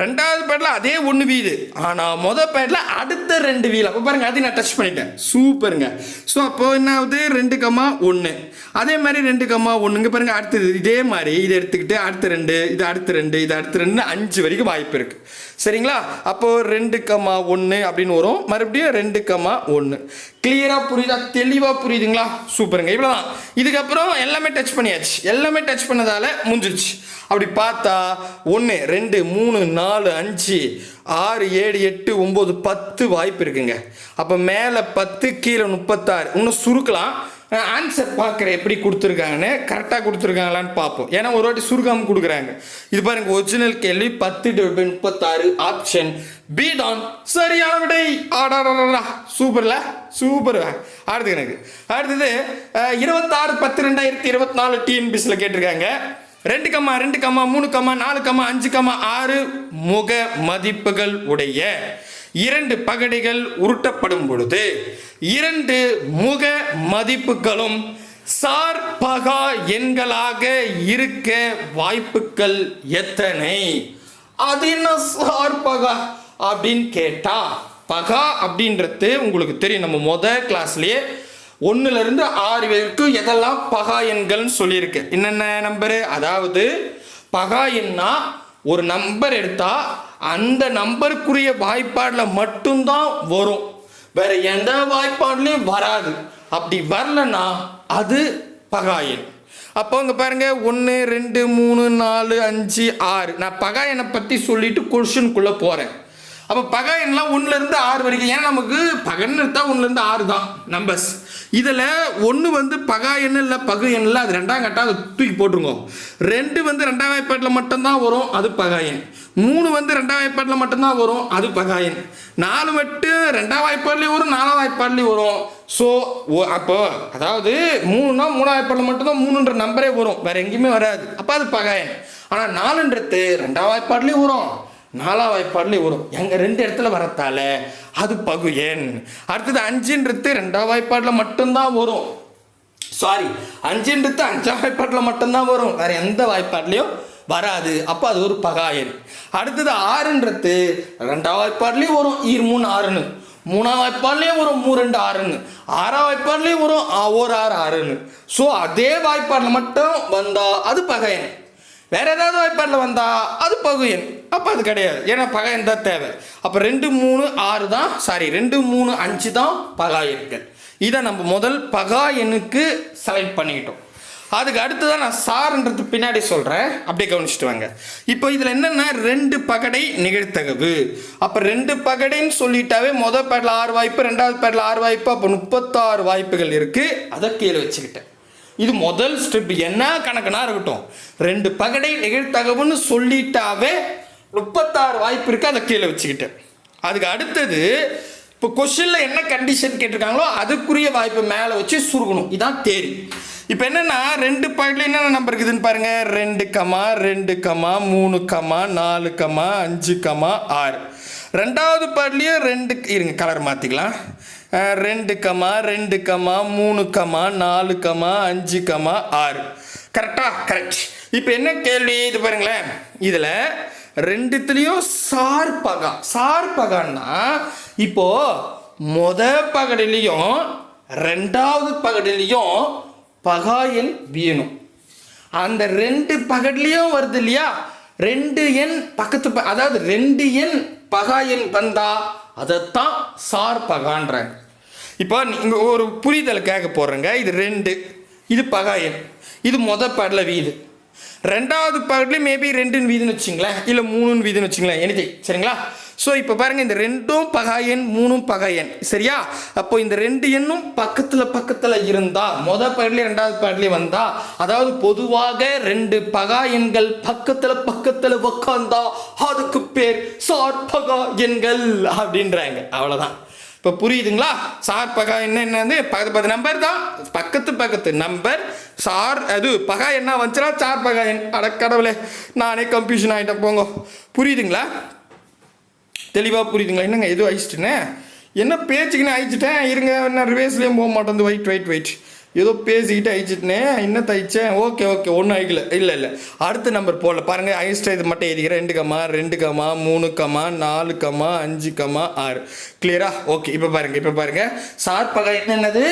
2வது பேட்டில் அதே 1 வீது, ஆனால் மொதல் பேட்டில் அடுத்த 2 வீல். அப்போ பாருங்கள், அதையும் நான் டச் பண்ணிட்டேன். சூப்பருங்க. ஸோ அப்போது என்ன ஆகுது, 2,1 அதே மாதிரி 2,1 பாருங்கள். அடுத்தது இதே மாதிரி இதை எடுத்துக்கிட்டு அடுத்த 2, இது அடுத்த 2, இது அடுத்த 2, 5 வரைக்கும் வாய்ப்பு இருக்குது. சரிங்களா? அப்போது 2,1 அப்படின்னு வரும், மறுபடியும் 2,1. கிளியராக புரியுதா? தெளிவாக புரியுதுங்களா? சூப்பருங்க. இவ்வளோதான். இதுக்கப்புறம் எல்லாமே டச் பண்ணியாச்சு. எல்லாமே டச் பண்ணதால முடிஞ்சிருச்சு. அப்படி பார்த்தா 1 2 3 4 5 6 7 8 9 10 வாய்ப்பு இருக்குங்க. அப்போ மேலே 10 கீழே 36. இன்னும் சுருக்கலாம். ஆன்சர் பார்க்குறேன் எப்படி கொடுத்துருக்காங்கன்னு, கரெக்டாக கொடுத்துருக்காங்களான்னு பார்ப்போம். ஏன்னா ஒரு வாட்டி சுருக்காமல் கொடுக்குறாங்க. இது பாருங்க, ஒரிஜினல் கேள்வி 10/36 ஆப்ஷன் பி தான் சரியான விடை. ஆடாடா, சூப்பர்ல, சூப்பர். அடுத்தது 26/10/2024 டிஎன்பிஎஸ்சியில் கேட்டிருக்காங்க. 2, 2, 3, 4, 5, 6 முக மதிப்புகள் உடைய 2 பகடைகள் உருட்டப்படும் பொழுது 2 முக மதிப்புகளும் சார் பகா எண்களாக இருக்க வாய்ப்புகள் எத்தனை? அது என்ன சார் பகா அப்படின்னு கேட்டா, பகா அப்படின்றது உங்களுக்கு தெரியும். நம்ம முதல் கிளாஸ்லயே 1லேருந்து 6 வரைக்கும் எதெல்லாம் பகா எண்கள்னு சொல்லியிருக்கு. என்னென்ன நம்பரு? அதாவது பகா எண்ணா ஒரு நம்பர் எடுத்தா அந்த நம்பருக்குரிய வாய்ப்பாடில் மட்டும்தான் வரும், வேற எந்த வாய்ப்பாடுலையும் வராது. அப்படி வரலன்னா அது பகா எண். அப்போ இங்கே பாருங்க, 1 2 3 4 5 6. நான் பகா எண்ணை பற்றி சொல்லிட்டு கொஸ்டினுக்குள்ளே போகிறேன். அப்போ பகா எண்ணெலாம் 1லேருந்து 6 வரைக்கும். ஏன்னா நமக்கு பகன்னு எடுத்தால் 1லேருந்து 6 தான் நம்பர்ஸ். இதில் 1 வந்து பகா எண்ணு இல்லை, பகு எண்ணில், அது 2ஆம் கட்டா, அதை தூக்கி போட்டுருங்க. 2 வந்து 2ஆம் வாய்ப்பாட்டில் மட்டும்தான் வரும், அது பகா எண். 3 வந்து 2ஆம் வாய்ப்பாட்டில் மட்டும்தான் வரும், அது பகா எண். 4 மட்டும் 2ஆம் வாய்ப்பாட்லேயும் வரும், 4ஆம் வாய்ப்பாட்லேயும் வரும். ஸோ அப்போ அதாவது 3னா 3ஆம் வாய்ப்பாட்டில் மட்டும்தான் 3ன்ற நம்பரே வரும், வேற எங்கேயுமே வராது. அப்போ அது பகா எண். ஆனால் 4ன்றது 2ஆம் வாய்ப்பாட்லேயும் வரும், 4ஆம் வாய்ப்பாடுலேயும் வரும். எங்கள் 2 இடத்துல வரத்தால அது பகு எண். அடுத்தது 5ன்றது 2ஆம் வாய்ப்பாடில் மட்டும்தான் வரும். சாரி, 5ன்றது 5ஆம் வாய்ப்பாட்டில் மட்டும்தான் வரும், வேற எந்த வாய்ப்பாட்லையும் வராது. அப்போ அது ஒரு பகா எண். அடுத்தது 6ன்றது 2ஆம் வாய்ப்பாட்லேயும் வரும், 3 6ன்னு. 3ஆம் வாய்ப்பாட்லேயும் வரும், 3 2 6ன்னு. 6ஆம் வாய்ப்பாட்லேயும் வரும், 1 6 6ன்னு. ஸோ அதே வாய்ப்பாடில் மட்டும் வந்தால் அது பகா எண். வேற ஏதாவது வாய்ப்பாடில் வந்தால் அது பகு எண். அப்போ அது கிடையாது, ஏன்னா பகா எண் தான் தேவை. அப்போ 2 3 6 தான், சாரி 2 3 5 தான் பகா எண்கள். இதை நம்ம முதல் பகா எண்ணுக்கு செலக்ட் பண்ணிக்கிட்டோம். அதுக்கு அடுத்துதான் நான் சார்ன்றது பின்னாடி சொல்கிறேன், அப்படியே கவனிச்சுட்டு வாங்க. இப்போ இதில் என்னென்னா 2 பகடை நிகழ்த்தகவு. அப்போ 2 பகடைன்னு சொல்லிட்டாவே முதல் பேடில் 6 வாய்ப்பு, 2வது பேடில் 6 வாய்ப்பு, அப்போ 36 வாய்ப்புகள் இருக்குது. அதை கீழே வச்சுக்கிட்டேன். இது முதல் ஸ்டெப். என்ன கணக்குனா இருக்கட்டும், 2 பகடை நிகழ்த்தகவுன்னு சொல்லிட்டாவே 36 வாய்ப்பு இருக்குது, அதை கீழே வச்சுக்கிட்டேன். அதுக்கு அடுத்தது இப்போ கொஸ்டினில் என்ன கண்டிஷன் கேட்டிருக்காங்களோ அதுக்குரிய வாய்ப்பு மேலே வச்சு சுருக்கணும். இதான் தேரி. இப்போ என்னென்னா 2 பாயிண்ட்ல என்னென்ன நம்பர் இருக்குதுன்னு பாருங்கள். 2, 2, 3, 4, 5, 6. 2வது பாயிண்ட்லேயும் 2 இருங்க, கலர் மாற்றிக்கலாம். 2, 2, 3, 4, 5, 6. கரெக்டா? கரெக்ட். இப்போ என்ன கேள்வி இது பாருங்களேன். இதில் 2த்துலேயும் சார் பகா. சார் பகான்னா இப்போ பகடிலையும் 2வது பகடிலையும் பகா எண் வேணும். அந்த 2 பகடிலையும் வருது இல்லையா, 2 எண் பக்கத்து அதாவது 2 எண் பகா எண் வந்தா அதைத்தான் சார் பகான்றாங்க. இப்போ நீங்கள் ஒரு புரிதல் கேட்க போடுறேங்க. இது 2, இது பகா எண், இது பாடல வீது. 2வது பாடலையும் மேபி 2ன்னு வீதுன்னு வச்சுங்களேன், இல்லை 3ன்னு வீதுன்னு வச்சுங்களேன், எனி சரிங்களா. ஸோ இப்போ பாருங்கள், இந்த 2ம் பகா எண், 3ம் பகா எண், சரியா. அப்போ இந்த 2 எண்ணும் பக்கத்தில் இருந்தால் பாடலையும் 2வது பாடலையும் வந்தா, அதாவது பொதுவாக 2 பகா எண்கள் பக்கத்தில் உக்காந்தா அதுக்கு பேர் சார் பகா எண்கள் அப்படின்றாங்க. அவ்வளோதான். இப்போ புரியுதுங்களா? சார் பகா என்னது? 10 நம்பர் தான், பக்கத்து நம்பர் சார். அது பகா என்ன வந்துச்சுன்னா சார் பகா எண். அடக்கடவுளே, நானே கன்ஃபியூஷன் ஆகிட்டேன் போங்க. புரியுதுங்களா? தெளிவாக புரியுதுங்களா? என்னங்க எதுவும் அழிச்சிட்டேனே, என்ன பேச்சுக்குன்னு அழிச்சிட்டேன். இருங்க, நான் ரிவேஸ்லேயும் போக மாட்டேன். வெயிட் ஏதோ பேசிக்கிட்டு அழிச்சிட்டேனே, என்ன தைச்சேன். ஓகே ஒன்றும் அழிக்கல. இல்லை அடுத்த நம்பர் போடல பாருங்கள். அழிச்சிட்டு இது மட்டும் எழுதிக்கிறேன். 2, 2, 3, 4, 5, 6. கிளியரா? ஓகே. இப்போ பாருங்கள் சார் பகா என்னது?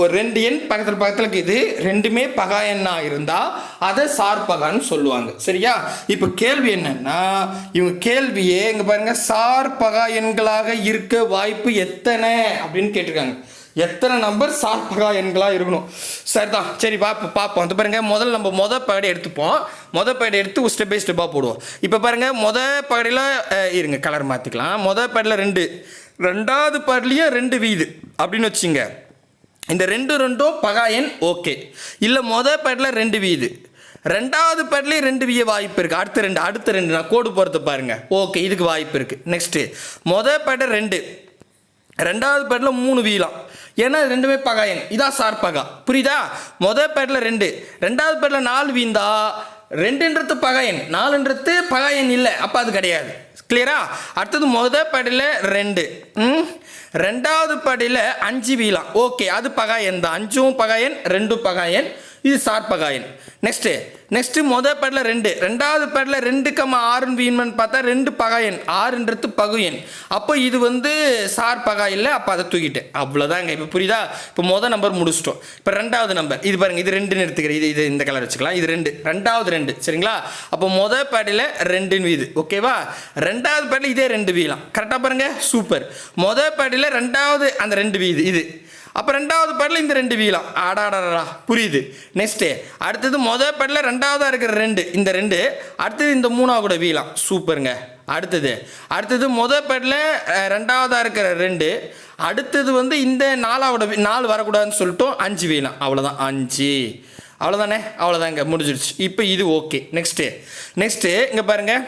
ஒரு 2 எண் பக்கத்தில் இருக்குது, 2மே பகா எண்ணா இருந்தால் அதை சார் பகான்னு சொல்லுவாங்க. சரியா? இப்போ கேள்வி என்னன்னா, இவங்க கேள்வியே இங்கே பாருங்கள், சார் பகா எண்களாக இருக்க வாய்ப்பு எத்தனை அப்படின்னு கேட்டிருக்காங்க. எத்தனை நம்பர் சார் பகா எண்களாக இருக்கணும்? சரிதான். சரி பார்ப்போம். அது பாருங்கள், முதல்ல நம்ம பகடை எடுத்துப்போம். பகடை எடுத்து ஒரு ஸ்டெப் பை ஸ்டெப்பாக போடுவோம். இப்போ பாருங்கள், பகடையில் இருங்க, கலர் மாற்றிக்கலாம். பகடையில் 2, 2வது பாடலையும் 2 வீது அப்படின்னு வச்சுங்க. இந்த 2ம் பகா எண். ஓகே. இல்லை பாடலில் 2 வீது, 2வது பாடலையும் 2 வீய வாய்ப்பு இருக்குது. அடுத்த 2 நான் கோடு போகிறது பாருங்கள். ஓகே, இதுக்கு வாய்ப்பு இருக்குது. நெக்ஸ்ட்டு பாடை 2, 2வது பாடலில் 3 வீலாம், ஏன்னா 2மே பகா எண். இதான் சார் பகா. புரியுதா? பாடலில் 2, 2வது பாடலில் 4 வீந்தா 2ன்றது பகா எண், 4ன்றது பகா எண் இல்லை, அப்போ அது கிடையாது. கிளியரா? அடுத்தது பாடலில் 2, 2வது பாடலில் 5 வீலாம். ஓகே, அது பகா எண் தான். 5ம் பகா எண், 2ம் பகா எண், இது சார் பகா எண். நெக்ஸ்ட்டு பாடலில் 2, 2வது பாடலில் 2, 6 வீண்மன் பார்த்தா 2 பகா எண், 6ன்றது பகு எண். அப்போ இது சார் பகா இல்லை, அப்போ அதை தூக்கிட்டேன். அவ்வளோதாங்க. இப்போ புரியுதா? இப்போ நம்பர் முடிச்சிட்டோம். இப்போ 2வது நம்பர் இது பாருங்கள், இது 2ன்னு எடுத்துக்கிறேன். இது இந்த கலர் வச்சுக்கலாம். இது 2வது 2, சரிங்களா. அப்போ பாடலில் 2ன்னு வீது. ஓகேவா? 2வது பாடலில் இதே 2 வீலாம். கரெக்டாக பாருங்கள், சூப்பர். பாடலில் 2வது அந்த 2 வீது இது. அப்போ 2வது பாடலில் இந்த 2 வீலாம். ஆடாடா, புரியுது. நெக்ஸ்ட்டு அடுத்தது பாடலில் 2வதாக இருக்கிற 2, இந்த 2. அடுத்தது இந்த 3வது கூட வீலாம். சூப்பருங்க. அடுத்தது பாடலில் 2வதாக இருக்கிற 2. அடுத்தது இந்த 4 வரக்கூடாதுன்னு சொல்லிட்டோம், 5 வீலாம். அவ்வளோதான், 5. அவ்வளோதானே? அவ்வளோதாங்க, முடிஞ்சிடுச்சு. இப்போ இது ஓகே. நெக்ஸ்ட்டு இங்கே பாருங்கள்,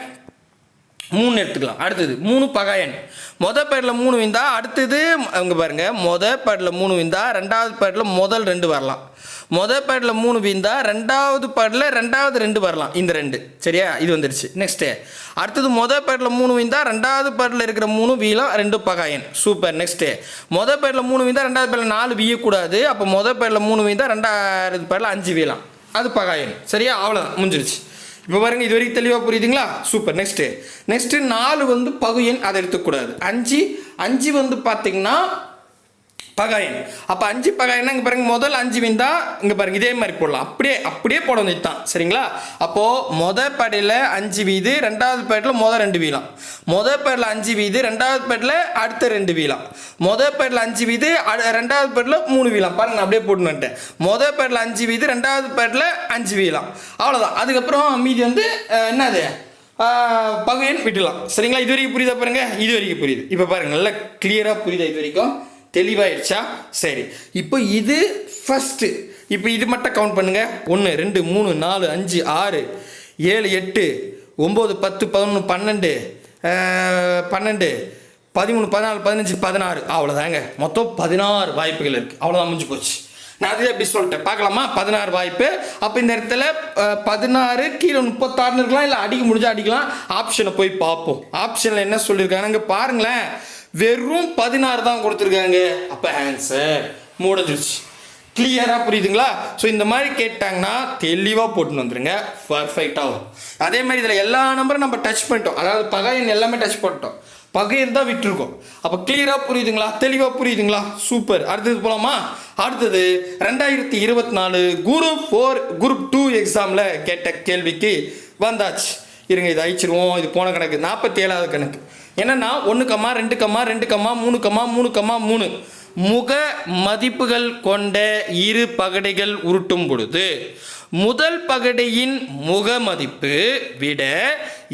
3 எடுத்துக்கலாம். அடுத்தது 3 பகா எண். பாடலில் 3 விந்தா, அடுத்தது அங்கே பாருங்கள், பாடலில் 3 விந்தா 2வது பாடலில் முதல் 2 வரலாம். மொதல் பேடில் 3 வீழ்ந்தா ரெண்டாவது பேடில் ரெண்டாவது 2 வரலாம், இந்த 2 சரியா, இது வந்துருச்சு. நெக்ஸ்ட்டு அடுத்தது மொதல் பேடில் 3 வீழ்ந்தா ரெண்டாவது பேடில் இருக்கிற 3 வீழம், 2 பகாயன். சூப்பர். நெக்ஸ்ட்டு மொதல் பேடில் 3 வீழ்ந்தா ரெண்டாவது பேடில் 4 வீழக்கூடாது, அப்போ மொதல் பேடில் 3 வீழ்ந்தா ரெண்டாவது பேடில் 5 வீழம், அது பகாயன். சரியா, அவ்வளோதான், முடிஞ்சிருச்சு. இப்போ பாருங்க, இது வரைக்கும் தெளிவாக புரியுதுங்களா? சூப்பர். நெக்ஸ்ட்டு 4 வந்து பகு எண், அதை எடுத்துக்கூடாது. 5 வந்து பார்த்தீங்கன்னா பகாயன். அப்போ 5 பகாயன்னா இங்கே பாருங்க, முதல் 5 வீழ்ந்தா இங்கே பாருங்க இதே மாதிரி போடலாம், அப்படியே போட வேண்டியது தான். சரிங்களா? அப்போது மொதல் பேடில் 5 வீது, ரெண்டாவது பேடில் மொதல் 2 வீழம், மொதல் பேடில் 5 வீது, ரெண்டாவது பேடில் அடுத்த 2 வீழம், மொதல் பேடில் 5 வீது, ரெண்டாவது பேடில் 3 வீழம். பாருங்க, நான் அப்படியே போட்டு வந்துட்டேன். மொதல் பேடில் 5 வீது, ரெண்டாவது பேடில் 5 வீழம், அவ்வளோதான். அதுக்கப்புறம் மீதி வந்து என்னது பகையன் விட்டுலாம். சரிங்களா? இது வரைக்கும் புரியுதா? பாருங்க, இது வரைக்கும் புரியுது. இப்போ பாருங்க, நல்லா கிளியராக புரியுதா? இது வரைக்கும் தெளிவாயிடுச்சா? சரி, இப்போ இது ஃபஸ்ட்டு. இப்போ இது மட்டும் கவுண்ட் பண்ணுங்க. 1 2 3 4 5 6 7 8 9 10 11 12 13 14 15 16, அவ்வளோதாங்க. மொத்தம் 16 வாய்ப்புகள் இருக்குது. அவ்வளோதான், முடிஞ்சு போச்சு. நான் அதே எப்படி சொல்லிட்டேன், பார்க்கலாமா? 16 வாய்ப்பு. அப்போ இந்த இடத்துல 16 கீழே 36 இருக்கலாம், இல்லை அடிக்க முடிஞ்சா அடிக்கலாம். ஆப்ஷனை போய் பார்ப்போம். ஆப்ஷனில் என்ன சொல்லியிருக்காங்க இங்கே பாருங்களேன், வெறும் 16 தான் கொடுத்துருக்காங்க. அப்போ ஆன்சர் முடிஞ்சிருச்சு. கிளியராக புரியுதுங்களா? ஸோ இந்த மாதிரி கேட்டாங்கன்னா தெளிவாக போட்டுன்னு வந்துருங்க, பர்ஃபெக்டாக வரும். அதே மாதிரி இதில் எல்லா நம்பரும் நம்ம டச் பண்ணிட்டோம், அதாவது பகையன் எல்லாமே டச் பண்ணிட்டோம், பகையன் தான் விட்டுருக்கோம். அப்போ கிளியராக புரியுதுங்களா? தெளிவாக புரியுதுங்களா? சூப்பர். அடுத்தது போகலாமா? அடுத்தது 2024 குரூப் 2 எக்ஸாமில் கேட்ட கேள்விக்கு வந்தாச்சு. இருங்க, இது அழிச்சிருவோம். இது போன கணக்கு 47வது கணக்கு. என்னன்னா 1, 2, 2, 3, 3, முக மதிப்புகள் கொண்ட இரு பகடைகள் உருட்டும் பொழுது முதல் பகடையின் முக மதிப்பு விட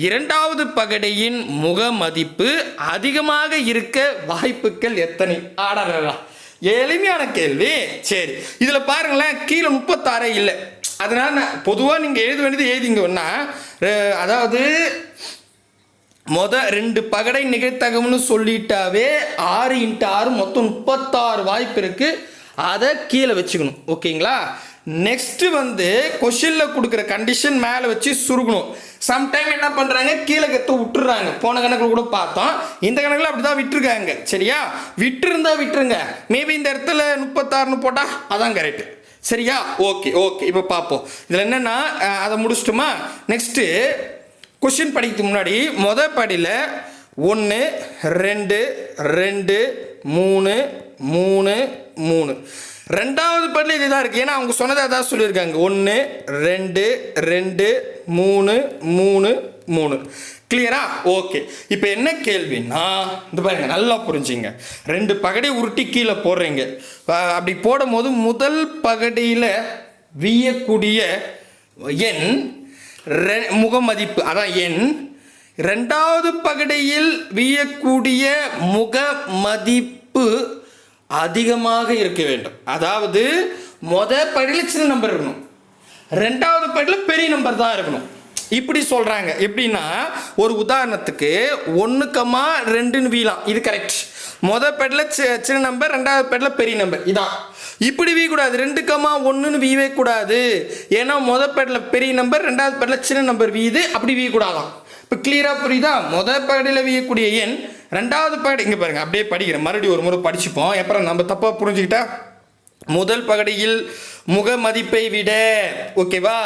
இரண்டாவது பகடையின் முக மதிப்பு அதிகமாக இருக்க வாய்ப்புகள் எத்தனை? ஆடா, எளிமையான கேள்வி. சரி, இதில் பாருங்களேன், கீழே 36 இல்லை. அதனால பொதுவாக நீங்கள் எழுத வேண்டியது எழுதிங்கன்னா, அதாவது மொதல் 2 பகடை நிகழ்த்தகம்னு சொல்லிட்டாவே 6 × 6 மொத்தம் 36 வாய்ப்பு இருக்கு. அதை கீழே வச்சுக்கணும். ஓகேங்களா? நெக்ஸ்ட் வந்து கொஷினில் கொடுக்குற கண்டிஷன் மேலே வச்சு சுருகணும். சம்டைம் என்ன பண்ணுறாங்க, கீழே கற்று விட்டுறாங்க. போன கணக்கில் கூட பார்த்தோம், இந்த கணக்கில் அப்படி தான் விட்டுருக்காங்க. சரியா? விட்டுருந்தா விட்டுருங்க. மேபி இந்த இடத்துல 36ன்னு போட்டால் அதான் கரெக்டு. சரியா? ஓகே. இப்போ பார்ப்போம். இதில் என்னென்னா அதை முடிச்சிட்டோமா? நெக்ஸ்ட்டு கொஷின் படிக்கிறதுக்கு முன்னாடி மொதல் படியில் 1 2 2 3 3 3, ரெண்டாவது படியில் இதுதான் இருக்குது. ஏன்னா அவங்க சொன்னதை அதான் சொல்லியிருக்காங்க. 1 2 2 3 3 3. கிளியரா? ஓகே. இப்போ என்ன கேள்வின்னா, இந்த பாருங்க, நல்லா புரிஞ்சுங்க. 2 பகடை உருட்டி கீழே போடுறீங்க. அப்படி போடும் போது முதல் பகடையில் வீயக்கூடிய எண் முகமதிப்பு, அதான் எண், ரெண்டாவது பகடையில் வீயக்கூடிய முக மதிப்பு அதிகமாக இருக்க வேண்டும். அதாவது முதல் படியில் சின்ன நம்பர் இருக்கணும், ரெண்டாவது படியில் பெரிய நம்பர் தான் இருக்கணும். இப்படி சொல்கிறாங்க. எப்படின்னா, ஒரு உதாரணத்துக்கு 1, 2ன்னு வீழலாம், இது கரெக்ட். மொதல் பேடில் சின்ன நம்பர், ரெண்டாவது பேடில் பெரிய நம்பர், இதான். இப்படி வீக்கூடாது, 2, 1ன்னு வீவே கூடாது. ஏன்னா மொதல் பேடில் பெரிய நம்பர், ரெண்டாவது பேடில் சின்ன நம்பர் வீது, அப்படி வீக்கூடாதான். இப்போ கிளியராக புரியுதா? மொதல் பேடில் வீயக்கூடிய எண், ரெண்டாவது பேடு இங்கே பாருங்கள், அப்படியே படிக்கிறேன், மறுபடியும் ஒரு முறை படிச்சுப்போம். அப்புறம் நம்ம தப்பாக புரிஞ்சுக்கிட்டா, முதல் பகடியில் முக மதிப்பை விட, ஓகேவா,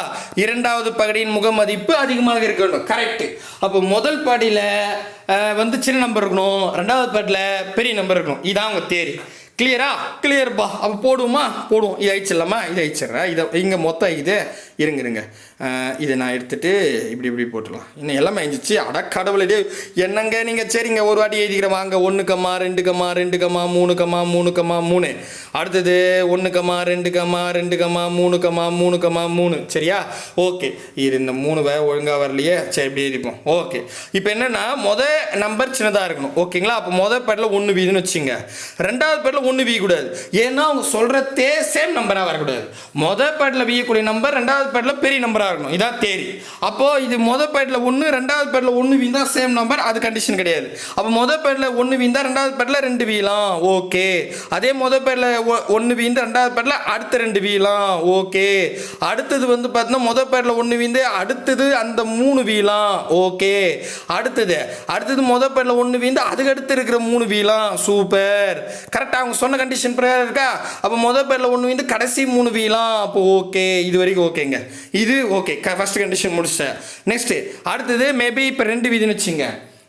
இரண்டாவது பகடியின் முக மதிப்பு அதிகமாக இருக்க வேண்டும். கரெக்டு. அப்போ முதல் பாடியில் வந்து சின்ன நம்பர் இருக்கணும், ரெண்டாவது பாட்டில் பெரிய நம்பர் இருக்கணும். இதான் அவங்க தேரி. கிளியரா? கிளியர்ப்பா. அப்போ போடுவோமா? போடுவோம். இது ஆயிடுச்சிடலாமா? இது ஆயிடுச்சிட்றேன். இதை இங்கே மொத்தம் இது இருங்க இதை நான் எடுத்துகிட்டு இப்படி போட்டுடலாம். இன்னும் எல்லாமே அழிஞ்சிச்சு. அடக்கடவுளே, என்னங்க நீங்கள்? சரிங்க, ஒரு வாட்டி எழுதிக்கிற வாங்க. 1, 2, 2, 3, 3, 3. அடுத்தது 1, 2, 2, 3, 3. சரியா? ஓகே. இது இந்த 3 ஒழுங்காக வரலையே. சரி, இப்படி எழுதிப்போம். ஓகே. இப்போ என்னென்னா, மொதல் நம்பர் சின்னதாக இருக்கணும். ஓகேங்களா? அப்போ மொதல் பேட்டில் 1 வீதுன்னு வச்சுங்க, ரெண்டாவது பேட்டில் ஒன்று வீயக்கூடாது. ஏன்னா அவங்க சொல்கிறதே சேம் நம்பராக வரக்கூடாது. மொதல் பேட்டில் வீயக்கூடிய நம்பர் ரெண்டாவது பேட்டில் பெரிய நம்பராக இருக்கணும். இதான் தேரி. அப்போது இது மொதல் பேட்டில் ஒன்று, ரெண்டாவது பேட்டில் ஒன்று வீந்தா சேம் நம்பர், அது கண்டிஷன் கிடையாது. அப்போ மொதல் பேட்டில் ஒன்று வீந்தா ரெண்டாவது பேட்டில் 2 வீலாம், ஓகே. அதே மொதல் பேட்டில் 1 வீந்து ரெண்டாவது பேட்டில் அடுத்த 2 வீலாம், ஓகே. அடுத்தது வந்து பார்த்தீங்கன்னா மொதல் பேட்டில் 1 வீந்து அடுத்தது அந்த 3 வீலாம், ஓகே. அடுத்தது மொதல் பேட்டில் 1 வீந்து அதுக்கு அடுத்து இருக்கிற 3 வீலாம், சூப்பர். கரெக்டாக அவங்க சொன்ன கண்டிஷன் பிரகாரம் இருக்கா? அப்போ மொதல் பேரில் 1 வீந்து கடைசி 3 வீலாம், அப்போ ஓகே. இது வரைக்கும் ஓகேங்க. இது ஓகே, ஃபர்ஸ்ட் கண்டிஷன் முடிச்சிட்டேன். நெக்ஸ்ட் அடுத்தது மேபி இப்போ 2 வீதுன்னு வச்சுங்க.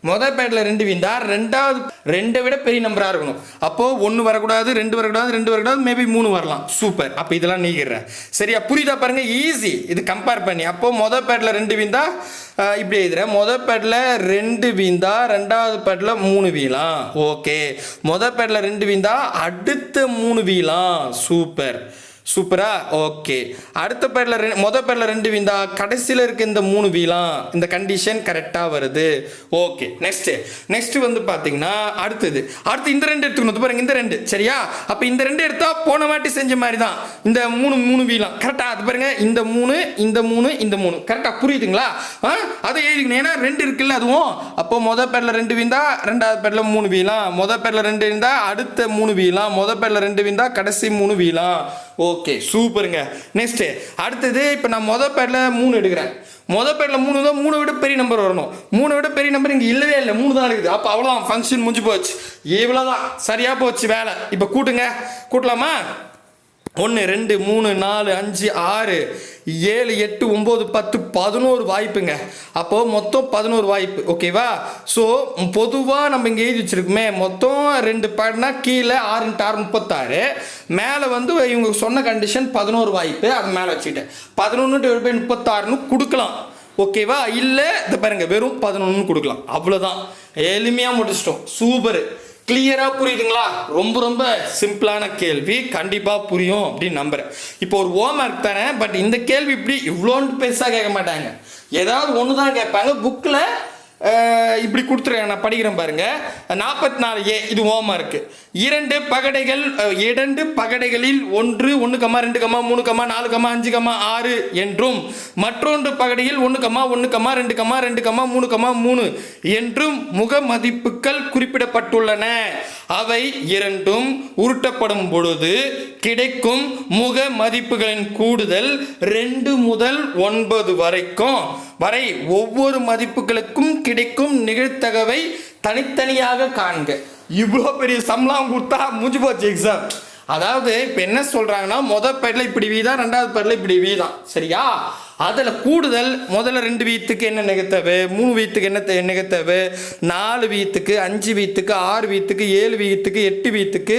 மொதல் பேட்டில் 2 வீந்தா ரெண்டாவது 2 விட பெரிய நம்பராக இருக்கணும். அப்போது 1 வரக்கூடாது, 2 வரக்கூடாது, 2 வரக்கூடாது, மேபி 3 வரலாம். சூப்பர். அப்போ இதெல்லாம் நீக்கிறேன். சரியா? புரியுதா பாருங்க, ஈஸி இது கம்பேர் பண்ணி. அப்போது மொதல் பேட்டில் 2 வீந்தா இப்படி எழுதுறேன். மொதல் பேட்டில் 2 வீந்தா ரெண்டாவது பேட்டில் 3 வீலாம், ஓகே. மொதல் பேட்டில் 2 வீந்தா அடுத்த 3 வீலாம், சூப்பர். சூப்பரா? ஓகே. அடுத்த பேரில் மொதல் பேரில் 2 வீந்தா கடைசியில் இருக்க இந்த 3 வீலாம், இந்த கண்டிஷன் கரெக்டாக வருது. ஓகே. நெக்ஸ்ட் வந்து பார்த்தீங்கன்னா அடுத்து இந்த 2 எடுத்துக்கணும் பாருங்க, இந்த 2. சரியா? அப்போ இந்த 2 எடுத்தா போன வாட்டி செஞ்ச மாதிரி தான். இந்த 3 வீலாம் கரெக்டாக அது பாருங்க. இந்த 3 இந்த 3 இந்த 3 கரெக்டாக புரியுதுங்களா? அதை எழுதிக்கணும். ஏன்னா 2 இருக்குல்ல அதுவும். அப்போ மொதல் பேரில் 2 வீந்தா ரெண்டாவது பேரில் 3 வீலாம், மொதல் பேரில் 2 வீந்தா அடுத்த 3 வீலாம், மொதல் பேரில் 2 வீந்தா கடைசி 3 வீலாம், ஓகே. சூப்பருங்க. நெக்ஸ்ட் அடுத்தது இப்போ நான் மொதல் பேரில் 3 எடுக்கிறேன். மொதல் பேரில் 3 தான், 3 விட பெரிய நம்பர் வரணும். 3 விட பெரிய நம்பர் இங்கே இல்லவே இல்லை, 3 தான் இருக்குது. அப்போ அவ்வளோதான், ஃபங்க்ஷன் முடிஞ்சு போச்சு. இவ்வளோதான், சரியாக போச்சு வேலை. இப்போ கூட்டலாமா? 1 2 3 4 5 6 7 8 9 10 11 வாய்ப்புங்க. அப்போது மொத்தம் 11 வாய்ப்பு, ஓகேவா? ஸோ பொதுவாக நம்ம இங்கே எழுதி வச்சுருக்குமே, மொத்தம் 2 பேட்னா கீழே 6 × 6 36, மேலே வந்து இவங்க சொன்ன கண்டிஷன் 11 வாய்ப்பு. அது மேலே வச்சுக்கிட்டேன். 11/36 கொடுக்கலாம், ஓகேவா? இல்லை இதை பாருங்க, வெறும் 11 கொடுக்கலாம். அவ்வளோதான், எளிமையாக முடிச்சிட்டோம். சூப்பர். கிளியராக புரியுதுங்களா? ரொம்ப சிம்பிளான கேள்வி, கண்டிப்பாக புரியும் அப்படின்னு நம்புகிறேன். இப்போ ஒரு ஹோம்ஒர்க் தானே, பட் இந்த கேள்வி இப்படி இவ்வளோன்ட்டு பெருசாக கேட்க மாட்டாங்க. ஏதாவது ஒன்று தான் கேட்பாங்க. புக்கில் இப்படி கொடுத்துருக்கேன், நான் படிக்கிறேன் பாருங்க. 44A இது ஹோம்ஒர்க். 2 பகடைகளில் 1 1, 2, 3, 4, 5, 6 என்றும் மற்றொன்று பகடையில் 1, 1, 2, 2, 3, 3 என்றும் முக மதிப்புகள் குறிப்பிடப்பட்டுள்ளன. அவை இரண்டும் உருட்டப்படும் பொழுது கிடைக்கும் முக மதிப்புகளின் கூடுதல் 2 முதல் 9 வரை ஒவ்வொரு மதிப்புகளுக்கும் கிடைக்கும் நிகழ்தகவை தனித்தனியாக காண்க. இவ்வளோ பெரிய சம்பளம் கொடுத்தா முடிஞ்சு போச்சு எக்ஸாம். அதாவது இப்போ என்ன சொல்கிறாங்கன்னா, மொதல் பேரில் இப்படி வீதான், ரெண்டாவது பேரில் இப்படி வீதான், சரியா? அதில் கூடுதல் முதல்ல 2 வீத்துக்கு என்ன நிகழ்த்தவு, 3 வீத்துக்கு என்ன நிகழ்த்தவு, 4 வீத்துக்கு, 5 வீத்துக்கு, 6 வீத்துக்கு, 7 வீத்துக்கு, 8 வீத்துக்கு,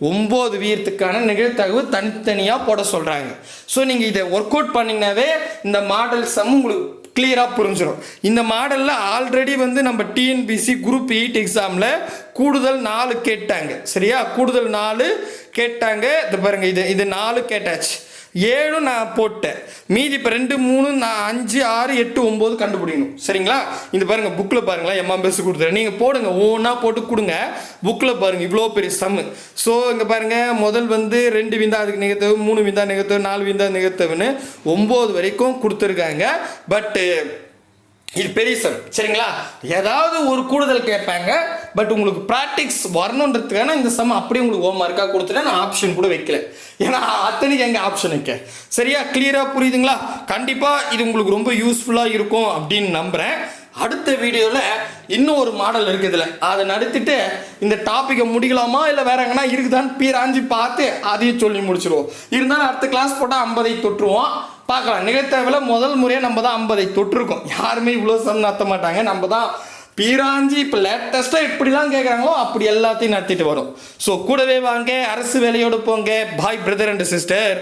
9 வீத்துக்கான நிகழ்த்தகவு தனித்தனியாக போட சொல்கிறாங்க. ஸோ நீங்கள் இதை ஒர்க் அவுட் பண்ணிங்கனாவே இந்த மாடல் சம் உங்களுக்கு கிளியராக புரிஞ்சிடும். இந்த மாடலில் ஆல்ரெடி வந்து நம்ம டிஎன்பிசி குரூப் 8 எக்ஸாமில் கூடுதல் 4 கேட்டாங்க, சரியா? கூடுதல் 4 கேட்டாங்க. இது பாருங்க, இது 4 கேட்டாச்சு, 7 நான் போட்டேன். மீதி இப்போ 2 3 5 6 8 9 கண்டுபிடிக்கணும், சரிங்களா? இந்த பாருங்க, புக்கில் பாருங்களா, எம்எம்பஎஸ் கொடுத்துறேன். நீங்கள் போடுங்க, ஒவ்வொன்றா போட்டு கொடுங்க. புக்கில் பாருங்கள், இவ்வளோ பெரிய சம்மு. ஸோ இங்கே பாருங்கள், முதல் வந்து 2 வீந்தா அதுக்கு நிகழ்த்தவு, 3 வீந்தா நிகழ்த்தவு, 4 வீந்தா நிகழ்த்தவுன்னு 9 வரைக்கும் கொடுத்துருக்காங்க. பட்டு இது பெரிய சம், சரிங்களா? ஏதாவது ஒரு கூடுதல் கேட்பாங்க. பட் உங்களுக்கு ப்ராக்டிக்ஸ் வரணுன்றதுக்கான இந்த சம் அப்படியே உங்களுக்கு ஹோம்ஒர்க்காக கொடுத்துட்டேன். நான் ஆப்ஷன் கூட வைக்கல, ஏன்னா அத்தனைக்கு எங்கே ஆப்ஷன் வைக்க. சரியா? கிளியராக புரியுதுங்களா? கண்டிப்பாக இது உங்களுக்கு ரொம்ப யூஸ்ஃபுல்லாக இருக்கும் அப்படின்னு நம்புகிறேன். அடுத்த வீடியோவில் இன்னும் ஒரு மாடல் இருக்குதுல, அதை நடத்திட்டு இந்த டாப்பிக்கை முடிக்கலாமா இல்லை வேற எங்கன்னா இருக்குதான்னு பீராஞ்சி பார்த்து அதையும் சொல்லி முடிச்சிடுவோம். இருந்தாலும் அடுத்த கிளாஸ் போட்டால் 50 தொட்டுருவோம், பார்க்கலாம். நிகழ்த்தவில் முதல் முறையாக நம்ம தான் 50 தொட்டிருக்கோம். யாருமே இவ்வளோ சம் நடத்த மாட்டாங்க. நம்ம தான் பீராஞ்சி இப்போ லேட்டஸ்ட்டாக எப்படிலாம் கேட்குறாங்களோ அப்படி எல்லாத்தையும் நடத்திட்டு வரும். ஸோ கூடவே வாங்க, அரசு வேலையோடு போங்க. பாய் பிரதர் அண்ட் சிஸ்டர்.